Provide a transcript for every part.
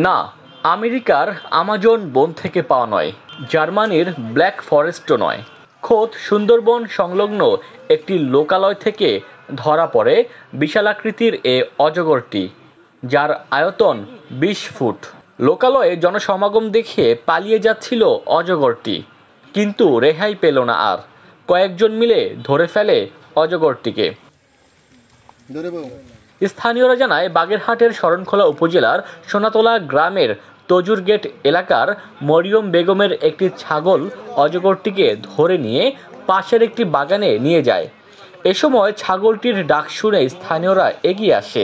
না, আমেরিকার আমাজন বন থেকে পাওয়া নয়, জার্মানির ব্ল্যাক ফরেস্টও নয়, খোদ সুন্দরবন সংলগ্ন একটি লোকালয় থেকে ধরা পড়ে বিশালাকৃতির এ অজগরটি, যার আয়তন 20 ফুট। লোকালয়ে জনসমাগম দেখে পালিয়ে যাচ্ছিল অজগরটি, কিন্তু রেহাই পেল না আর। কয়েকজন মিলে ধরে ফেলে অজগরটিকে। স্থানীয়রা জানায়, বাগেরহাটের শরণখোলা উপজেলার সোনাতলা গ্রামের তজুর গেট এলাকার মরিয়ম বেগমের একটি ছাগল অজগরটিকে ধরে নিয়ে পাশের একটি বাগানে নিয়ে যায়। এ সময় ছাগলটির ডাক শুনে স্থানীয়রা এগিয়ে আসে।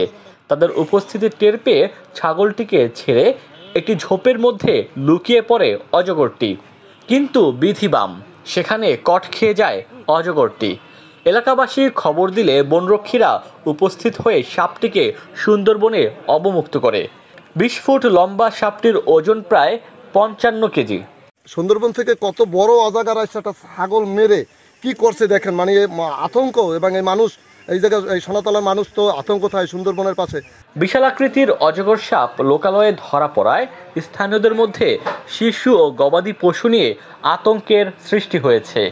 তাদের উপস্থিতি টের পেয়ে ছাগলটিকে ছেড়ে একটি ঝোপের মধ্যে লুকিয়ে পড়ে অজগরটি, কিন্তু বিধিবাম, সেখানে কট খেয়ে যায় অজগরটি। এলাকাবাসী খবর দিলে বনরক্ষীরা উপস্থিত হয়ে সাপটিকে সুন্দরবনে অবমুক্ত করে। 20 ফুট লম্বা সাপটির ওজন প্রায় 55 কেজি। সুন্দরবন থেকে কত বড় অজাগার আসছে একটা ছাগল মেরে কি করছে দেখেন, মানে আতঙ্ক। এবং এই মানুষ, এই জায়গায় এই সোনাতলার মানুষ তো আতঙ্ক থাকে সুন্দরবনের পাশে। বিশাল আকৃতির অজগর সাপ লোকালয়ে ধরা পড়ায় স্থানীয়দের মধ্যে শিশু ও গবাদি পশু নিয়ে আতঙ্কের সৃষ্টি হয়েছে।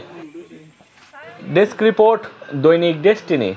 ডেস্ক রিপোর্ট, দৈনিক ডেস্টিনি।